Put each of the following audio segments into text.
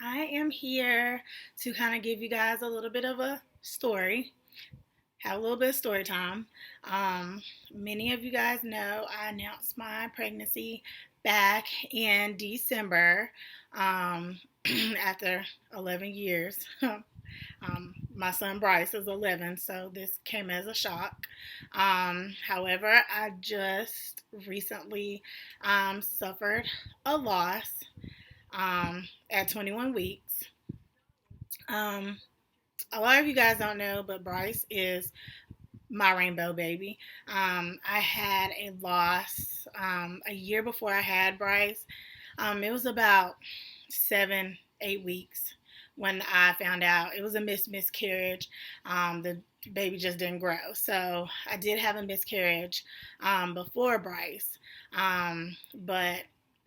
I am here to kind of give you guys a little bit of a story, have a little bit of story time. Um, Many of you guys know I announced my pregnancy back in December after 11 years. My son Bryce is 11, so this came as a shock. However, I just recently suffered a loss at 21 weeks. Um, a lot of you guys don't know, but Bryce is my rainbow baby. I had a loss a year before I had Bryce. It was about 7, 8 weeks when I found out it was a miscarriage. The baby just didn't grow, so I did have a miscarriage before Bryce, but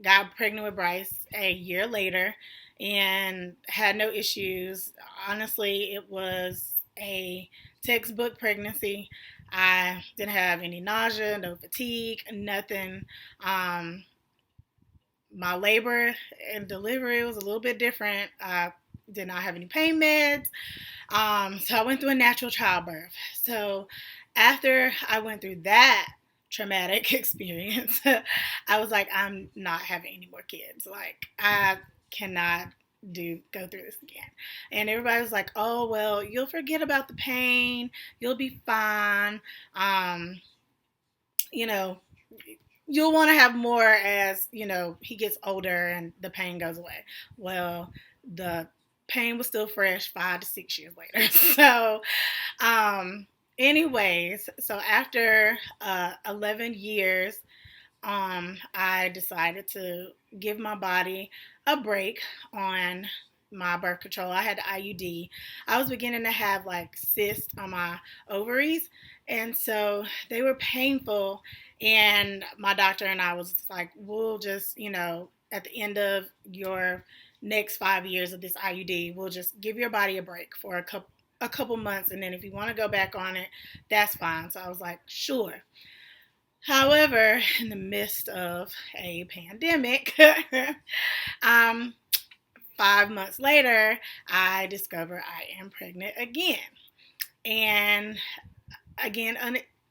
got pregnant with Bryce a year later and had no issues. Honestly, it was a textbook pregnancy. I didn't have any nausea, no fatigue, nothing. Um, my labor and delivery was a little bit different. I did not have any pain meds. So I went through a natural childbirth. So after I went through that traumatic experience, I was like, I'm not having any more kids. Like, I cannot go through this again. And everybody was like, oh, well, you'll forget about the pain. You'll be fine. Um, you know, you'll want to have more as he gets older and the pain goes away. Well, the pain was still fresh 5 to 6 years later. So anyways, so after 11 years, I decided to give my body a break on my birth control. I had the IUD. I was beginning to have like cysts on my ovaries, and so they were painful. And my doctor and I was like, we'll just, at the end of your next 5 years of this IUD, we'll just give your body a break for a couple months, and then if you want to go back on it, that's fine. So I was like, sure. However, in the midst of a pandemic, um, 5 months later, I discover I am pregnant again. And again,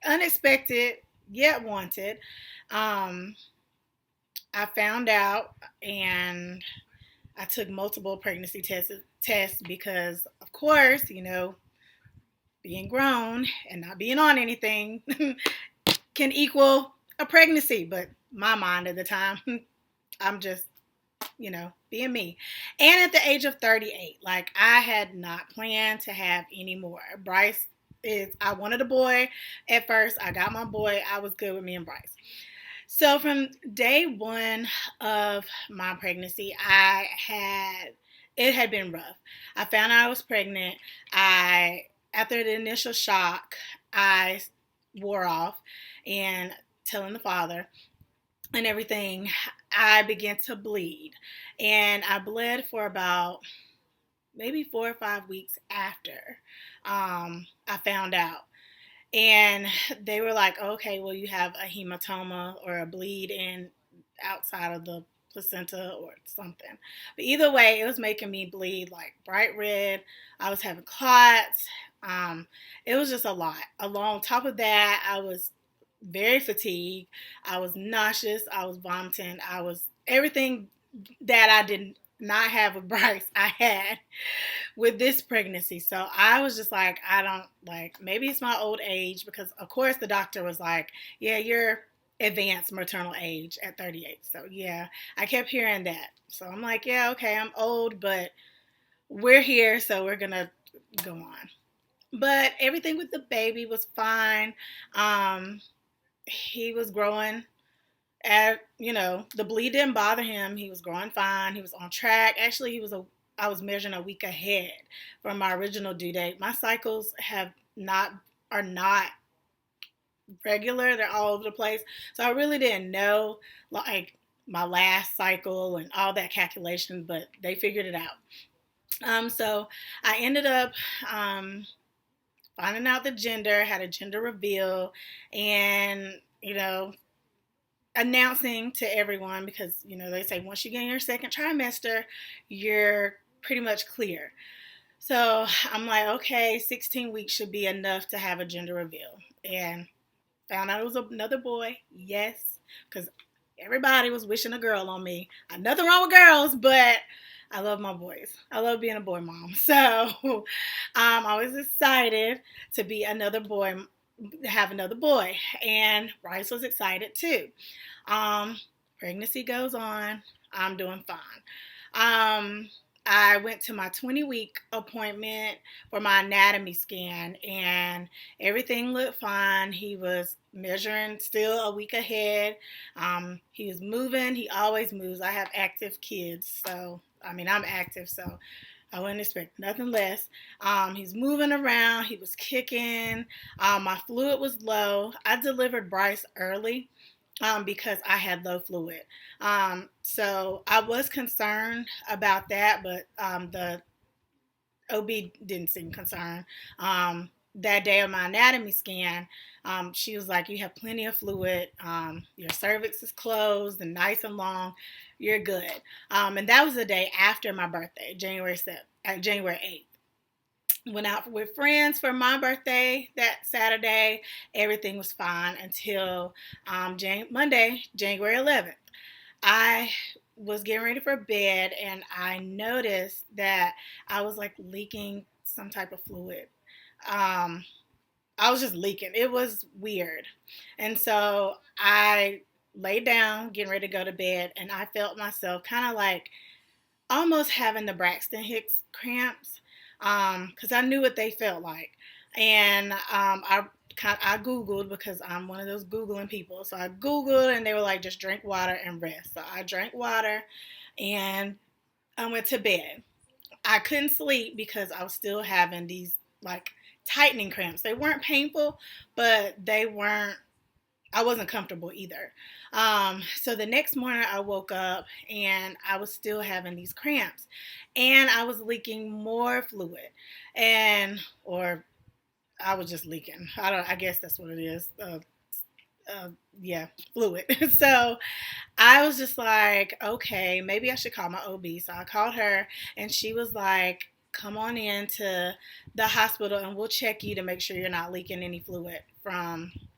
unexpected yet wanted. Um, I found out and I took multiple pregnancy tests because, of course, being grown and not being on anything can equal a pregnancy. But my mind at the time, I'm just being me. And at the age of 38, like I had not planned to have any more. I wanted a boy at first. I got my boy. I was good with me and Bryce. So from day one of my pregnancy, it had been rough. I found out I was pregnant. After the initial shock, I wore off and telling the father and everything, I began to bleed. And I bled for about maybe 4 or 5 weeks after I found out. And they were like, okay, well, you have a hematoma or a bleed in outside of the placenta or something. But either way, it was making me bleed like bright red. I was having clots. It was just a lot. On top of that, I was very fatigued. I was nauseous. I was vomiting. I was everything that I did not have with Bryce, I had with this pregnancy. So I was just like, I don't like, maybe it's my old age because, of course, the doctor was like, yeah, you're advanced maternal age at 38. So, yeah, I kept hearing that. So I'm like, yeah, okay, I'm old, but we're here, so we're going to go on. But everything with the baby was fine. Um, he was growing the bleed didn't bother him. He was growing fine. He was on track. Actually, I was measuring a week ahead from my original due date. My cycles are not regular. They're all over the place. So I really didn't know like my last cycle and all that calculation, but they figured it out. So I ended up finding out the gender, had a gender reveal, and announcing to everyone because they say once you get in your second trimester, you're pretty much clear. So I'm like, okay, 16 weeks should be enough to have a gender reveal. And found out it was another boy. Yes, because everybody was wishing a girl on me. Nothing wrong with girls, but I love my boys. I love being a boy mom. So I was excited to be another boy, have another boy. And Bryce was excited too. Um, Pregnancy goes on. I'm doing fine. Um, I went to my 20-week appointment for my anatomy scan, and everything looked fine. He was measuring still a week ahead. He was moving. He always moves. I have active kids, so I mean, I'm active, so I wouldn't expect nothing less. He's moving around. He was kicking. My fluid was low. I delivered Bryce early because I had low fluid. So I was concerned about that, but the OB didn't seem concerned. That day of my anatomy scan, she was like, "You have plenty of fluid. Your cervix is closed and nice and long. You're good." And that was the day after my birthday, January 8th. Went out with friends for my birthday that Saturday. Everything was fine until Monday, January 11th. I was getting ready for bed and I noticed that I was like leaking some type of fluid. Um, I was just leaking. It was weird. And so I laid down, getting ready to go to bed, and I felt myself kind of like almost having the Braxton Hicks cramps because I knew what they felt like. And I Googled because I'm one of those Googling people. So I Googled and they were like, just drink water and rest. So I drank water and I went to bed. I couldn't sleep because I was still having these like tightening cramps. They weren't painful, but they weren't, I wasn't comfortable either. So the next morning I woke up and I was still having these cramps and I was leaking more fluid or I was just leaking. I guess that's what it is. Uh, yeah, fluid. So I was just like, okay, maybe I should call my OB. So I called her and she was like, come on in to the hospital and we'll check you to make sure you're not leaking any fluid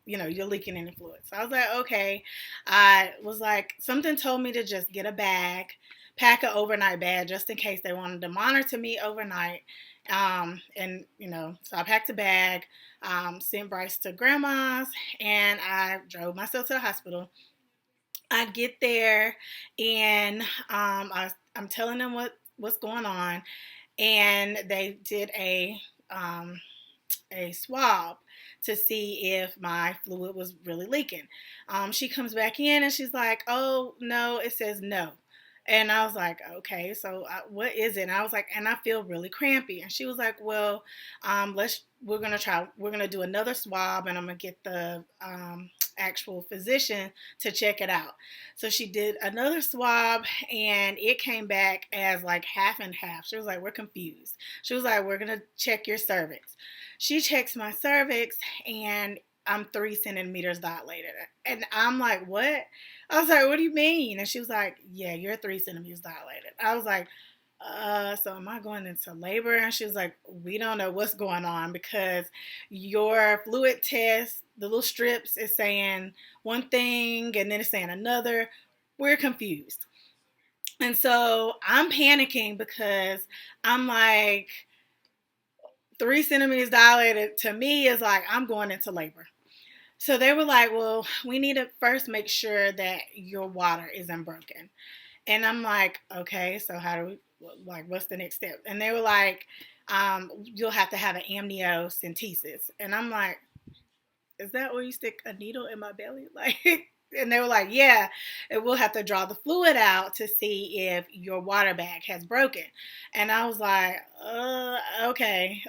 you're leaking any fluid. So I was like, okay. I was like, something told me to just get a bag, pack an overnight bag just in case they wanted to monitor me overnight. So I packed a bag, sent Bryce to grandma's, and I drove myself to the hospital. I get there, and I'm telling them what's going on, and they did a swab to see if my fluid was really leaking. She comes back in and she's like, "Oh no, it says no." And I was like, okay, so what is it? And I was like, and I feel really crampy. And she was like, well, we're gonna do another swab, and I'm gonna get the actual physician to check it out. So she did another swab, and it came back as like half and half. She was like, we're confused. She was like, we're gonna check your cervix. She checks my cervix, and I'm 3 centimeters dilated. And I'm like, what? I was like, what do you mean? And she was like, yeah, you're 3 centimeters dilated. I was like, so am I going into labor? And she was like, we don't know what's going on because your fluid test, the little strips is saying one thing and then it's saying another. We're confused. And so I'm panicking because I'm like, 3 centimeters dilated to me is like, I'm going into labor. So they were like, well, we need to first make sure that your water isn't broken. And I'm like, okay, so how do we, like, what's the next step? And they were like, you'll have to have an amniocentesis. And I'm like, is that where you stick a needle in my belly? Like, and they were like, yeah, and we'll have to draw the fluid out to see if your water bag has broken. And I was like, okay,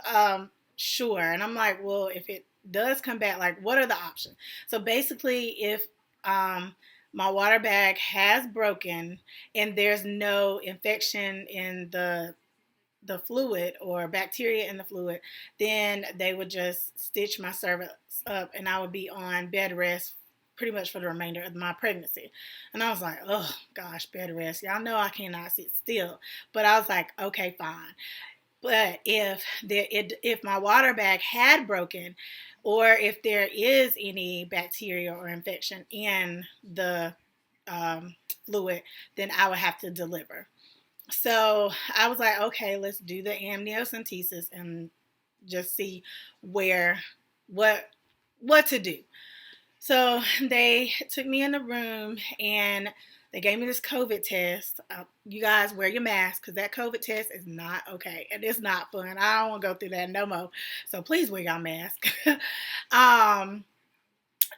sure. And I'm like, well, if it does come back, like, what are the options? So basically, if my water bag has broken and there's no infection in the fluid or bacteria in the fluid, then they would just stitch my cervix up and I would be on bed rest pretty much for the remainder of my pregnancy. And I was like, oh gosh, bed rest. Y'all know I cannot sit still. But I was like, okay, fine. But if my water bag had broken, or if there is any bacteria or infection in the fluid, then I would have to deliver. So I was like, okay, let's do the amniocentesis and just see where what what to do. So they took me in the room and they gave me this COVID test. You guys wear your mask because that COVID test is not okay and it's not fun. I don't want to go through that no more. So please wear your mask. um,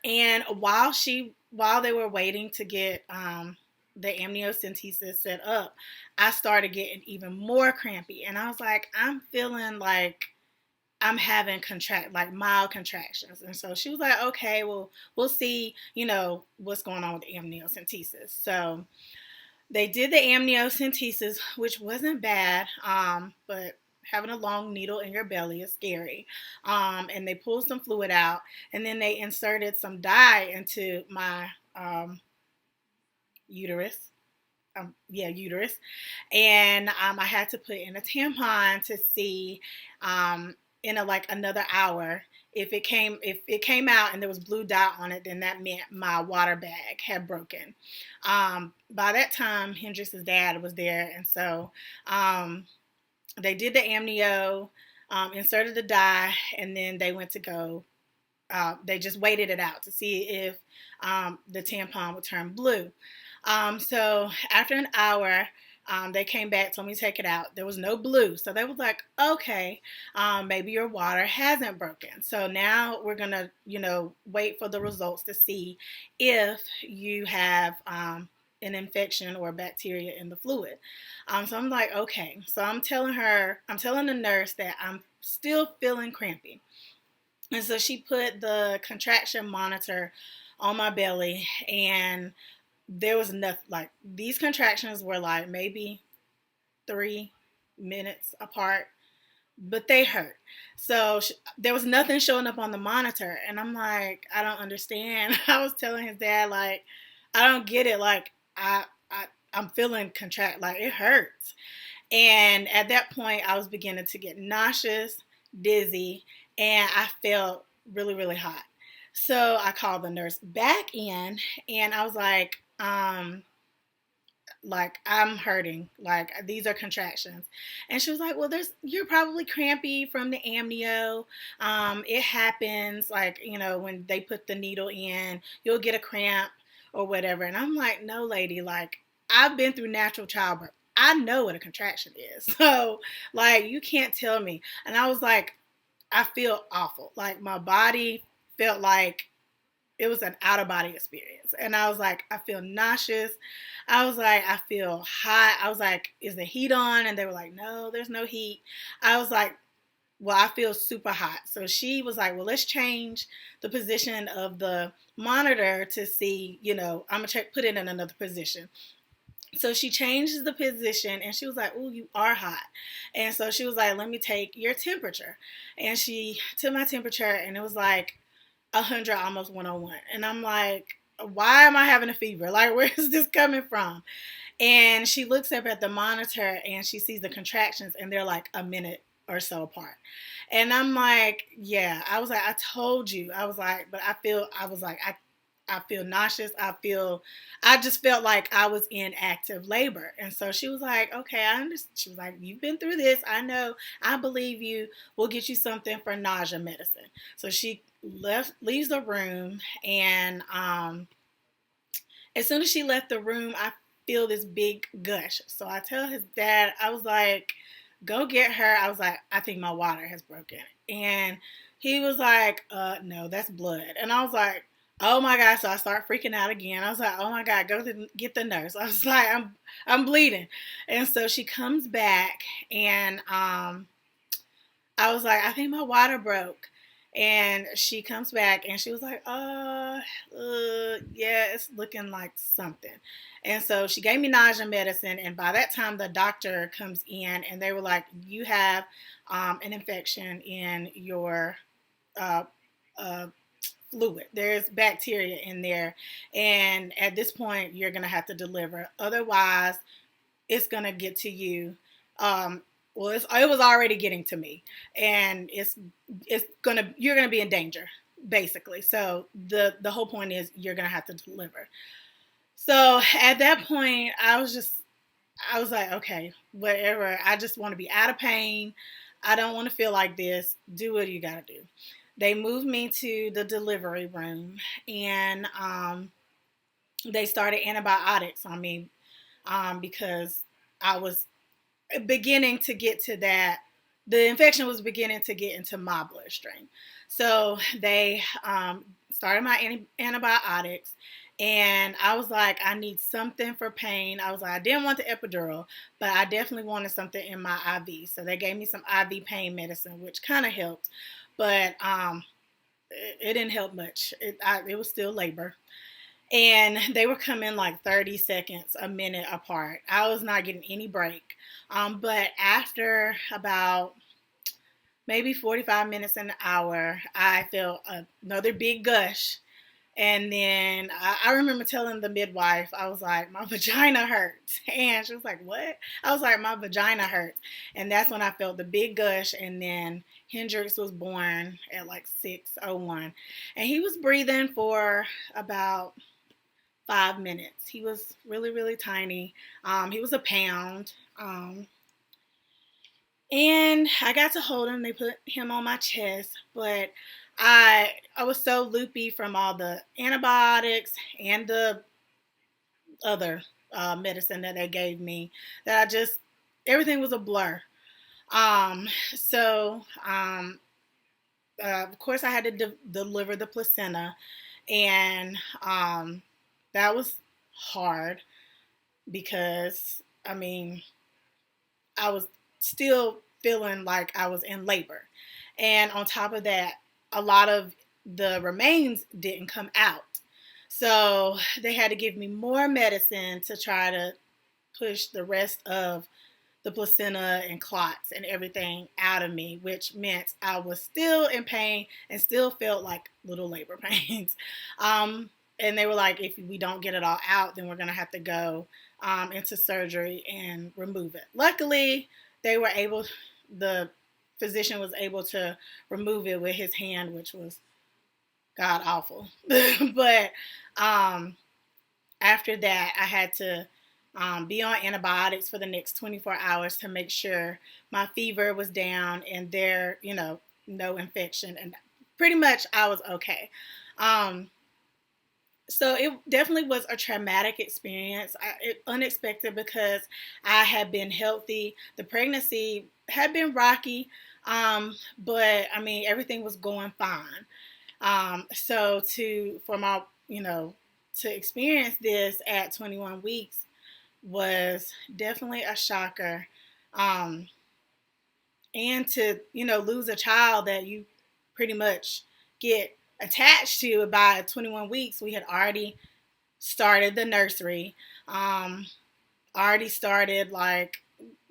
and while they were waiting to get the amniocentesis set up, I started getting even more crampy, and I was like, I'm feeling like I'm having mild contractions. And so she was like, okay, well, we'll see, what's going on with the amniocentesis. So they did the amniocentesis, which wasn't bad, but having a long needle in your belly is scary. And they pulled some fluid out, and then they inserted some dye into my uterus. Uterus. And I had to put in a tampon to see in another hour. If it came out and there was blue dot on it, then that meant my water bag had broken. By that time, Hendrix's dad was there, and so they did the amnio, inserted the dye, and then they went to go. They just waited it out to see if the tampon would turn blue. So after an hour, they came back, told me to take it out. There was no blue. So they was like, okay, maybe your water hasn't broken. So now we're going to, wait for the results to see if you have an infection or bacteria in the fluid. So I'm like, okay. So I'm telling the nurse that I'm still feeling crampy. And so she put the contraction monitor on my belly, and there was nothing. Like, these contractions were like maybe 3 minutes apart, but they hurt. So there was nothing showing up on the monitor, and I'm like, I don't understand. I was telling his dad, like, I don't get it. Like, I'm feeling like it hurts. And at that point, I was beginning to get nauseous, dizzy, and I felt really, really hot. So I called the nurse back in, and I was like I'm hurting, like these are contractions. And she was like, well, you're probably crampy from the amnio. It happens, like, when they put the needle in, you'll get a cramp or whatever. And I'm like, no, lady, like, I've been through natural childbirth. I know what a contraction is. So, like, you can't tell me. And I was like, I feel awful. Like, my body felt like it was an out of body experience. And I was like, I feel nauseous. I was like, I feel hot. I was like, is the heat on? And they were like, no, there's no heat. I was like, well, I feel super hot. So she was like, well, let's change the position of the monitor to see, I'm going to put it in another position. So she changed the position, and she was like, oh, you are hot. And so she was like, let me take your temperature. And she took my temperature, and it was like 100, almost 101. And I'm like, why am I having a fever? Like, where is this coming from? And she looks up at the monitor, and she sees the contractions, and they're like a minute or so apart. And I'm like, yeah. I was like, I told you. I was like, but I feel nauseous. I just felt like I was in active labor. And so she was like, okay, I understand. She was like, you've been through this. I know. I believe you. We'll get you something for nausea medicine. So she leaves the room. And as soon as she left the room, I feel this big gush. So I tell his dad, I was like, go get her. I was like, I think my water has broken. And he was like, no, that's blood. And I was like, oh my God. So I start freaking out again. I was like, oh my God, get the nurse. I was like, I'm bleeding. And so she comes back, and I was like, I think my water broke. And she comes back, and she was like, yeah, it's looking like something. And so she gave me nausea medicine. And by that time, the doctor comes in, and they were like, you have an infection in your fluid. There's bacteria in there. And at this point, you're going to have to deliver. Otherwise, it's going to get to you. Well, it was already getting to me, and you're gonna be in danger, basically. So the whole point is you're gonna have to deliver. So at that point, I was like, okay, whatever. I just want to be out of pain. I don't want to feel like this. Do what you gotta do. They moved me to the delivery room, and they started antibiotics on me because I was beginning to get to that. The infection was beginning to get into my bloodstream. So they started my antibiotics, and I was like, I need something for pain. I was like, I didn't want the epidural, but I definitely wanted something in my IV. So they gave me some IV pain medicine, which kind of helped, but it didn't help much. It was still labor. And they were coming like 30 seconds, a minute apart. I was not getting any break. But after about maybe 45 minutes an hour, I felt another big gush. And then I remember telling the midwife, I was like, my vagina hurts. And she was like, what? I was like, my vagina hurts. And that's when I felt the big gush. And then Hendrix was born at like 6:01. And he was breathing for about 5 minutes. He was really, really tiny. He was a pound. And I got to hold him. They put him on my chest, but I was so loopy from all the antibiotics and the other medicine that they gave me that everything was a blur. So of course I had to deliver the placenta, and that was hard because I mean I was still feeling like I was in labor. And on top of that, a lot of the remains didn't come out. So they had to give me more medicine to try to push the rest of the placenta and clots and everything out of me, which meant I was still in pain and still felt like little labor pains. And they were like, if we don't get it all out, then we're going to have to go into surgery and remove it. Luckily, the physician was able to remove it with his hand, which was god awful. But after that, I had to be on antibiotics for the next 24 hours to make sure my fever was down and no infection. And pretty much I was okay. So it definitely was a traumatic experience. Unexpected because I had been healthy. The pregnancy had been rocky, but I mean everything was going fine. So to experience this at 21 weeks was definitely a shocker. And to lose a child that you pretty much get attached to. By 21 weeks, we had already started the nursery, already started like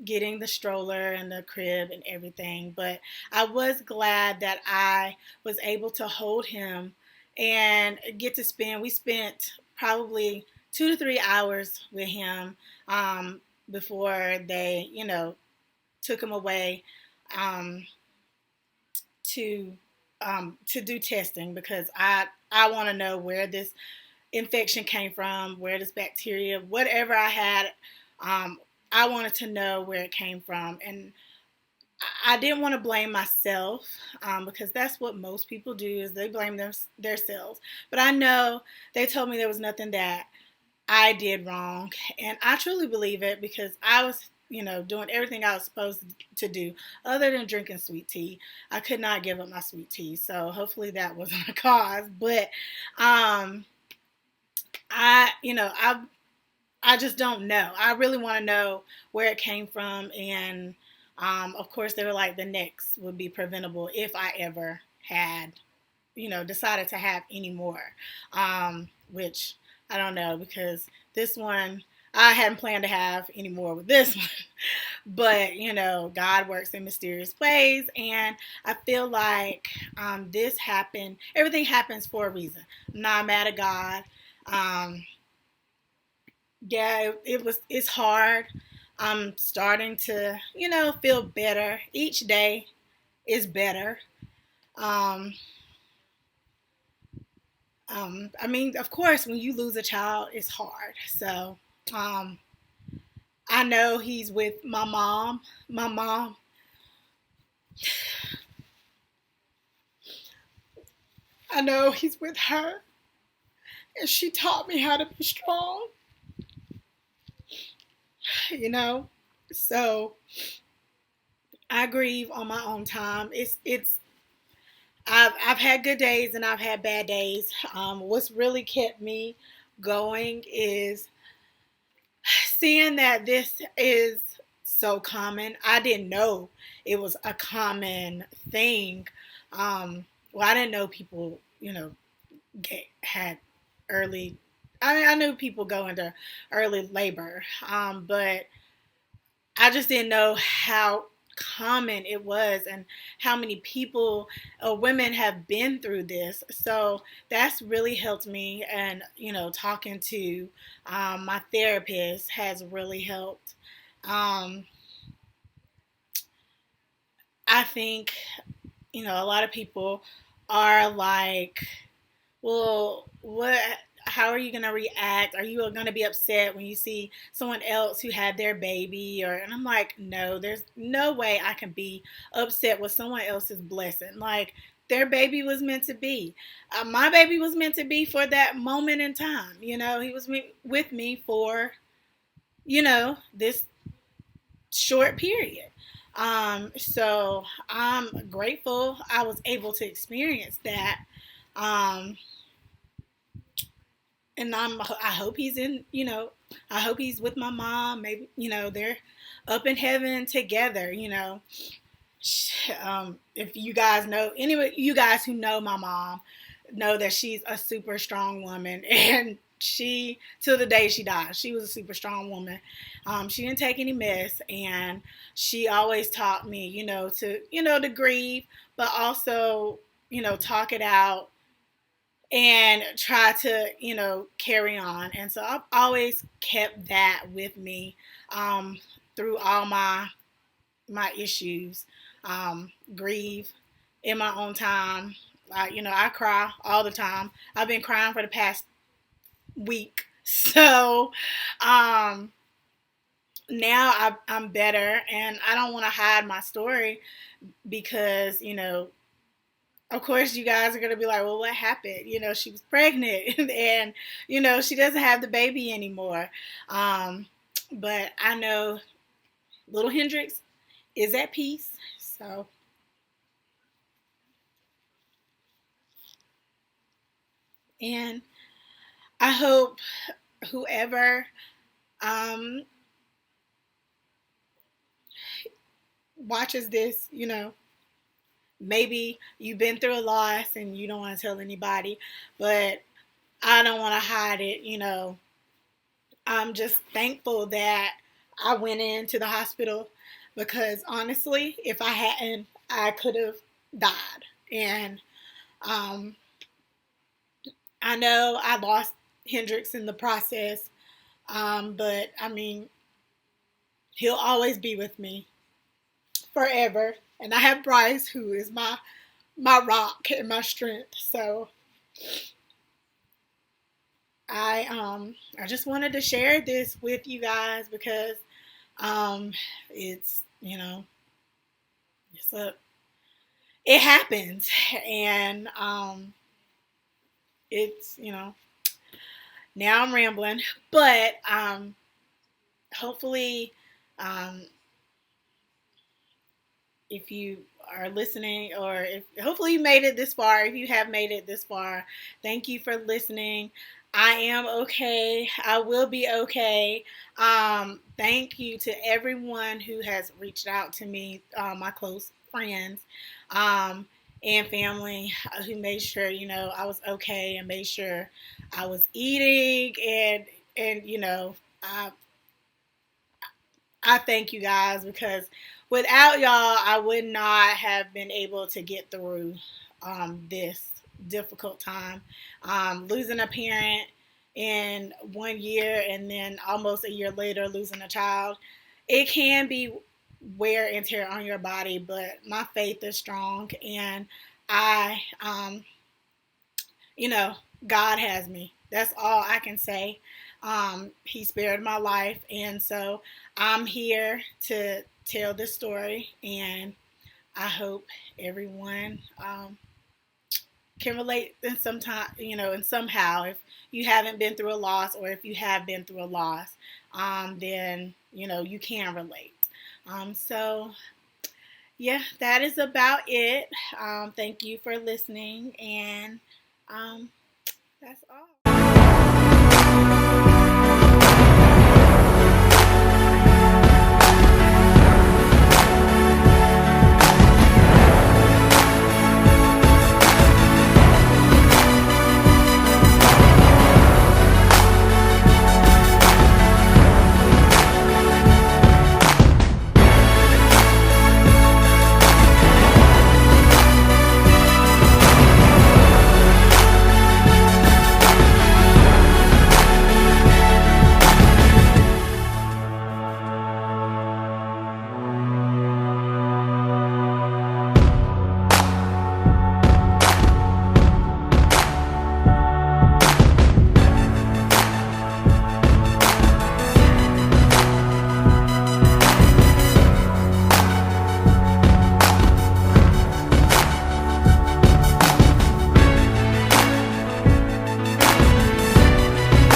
getting the stroller and the crib and everything. But I was glad that I was able to hold him and we spent probably 2 to 3 hours with him before they took him away um, to do testing, because I want to know where this infection came from, where this bacteria, whatever I had, I wanted to know where it came from. And I didn't want to blame myself because that's what most people do, is they blame themselves. But I know they told me there was nothing that I did wrong, and I truly believe it because I was doing everything I was supposed to do other than drinking sweet tea. I could not give up my sweet tea, so hopefully that wasn't a cause. But I I just don't know. I really want to know where it came from, and of course they were like the next would be preventable if I ever had decided to have any more, which I don't know, because this one I hadn't planned to have any more with this one. But God works in mysterious ways, and I feel like this happened. Everything happens for a reason. I'm not mad at God. Um, yeah, it's hard. I'm starting to feel better each day is better. Um, I mean, of course, when you lose a child, it's hard. So um, I know he's with my mom. My mom, I know he's with her, and she taught me how to be strong. You know, so I grieve on my own time. I've had good days and I've had bad days. What's really kept me going is seeing that this is so common. I didn't know it was a common thing. Well, I didn't know people, had early. I knew people go into early labor, but I just didn't know how common it was and how many people women have been through this. So that's really helped me, and talking to my therapist has really helped. um, I think a lot of people are like, well, what? How are you gonna react? Are you gonna be upset when you see someone else who had their baby? And I'm like, no, there's no way I can be upset with someone else's blessing. Like their baby was meant to be. My baby was meant to be for that moment in time. He was with me for this short period. So I'm grateful I was able to experience that. Um, and I hope he's I hope he's with my mom. Maybe they're up in heaven together. If you guys know, anyway, you guys who know my mom know that she's a super strong woman, and she till the day she died, she was a super strong woman. She didn't take any mess, and she always taught me, to grieve, but also talk it out and try to carry on. And so I've always kept that with me through all my issues. Grieve in my own time. I cry all the time. I've been crying for the past week. So now I'm better, and I don't want to hide my story because of course you guys are going to be like, well, what happened? She was pregnant and she doesn't have the baby anymore. But I know little Hendrix is at peace. So and I hope whoever um watches this, maybe you've been through a loss and you don't want to tell anybody, but I don't want to hide it. I'm just thankful that I went into the hospital because honestly, if I hadn't, I could have died. And um, I know I lost Hendrix in the process, but I mean, he'll always be with me forever. And I have Bryce, who is my rock and my strength. So I just wanted to share this with you guys because it's it's a it happens, and it's now I'm rambling, but hopefully um if you are listening, or if hopefully you made it this far. If you have made it this far, thank you for listening. I am okay. I will be okay. Thank you to everyone who has reached out to me, my close friends and family, who made sure I was okay and made sure I was eating, and I I thank you guys because without y'all, I would not have been able to get through this difficult time. Losing a parent in 1 year and then almost a year later losing a child, it can be wear and tear on your body, but my faith is strong and I, you know, God has me. That's all I can say. He spared my life, and so I'm here to tell this story, and I hope everyone can relate in some time, and somehow, if you haven't been through a loss, or if you have been through a loss, then you can relate. So yeah, that is about it. Thank you for listening, and that's all.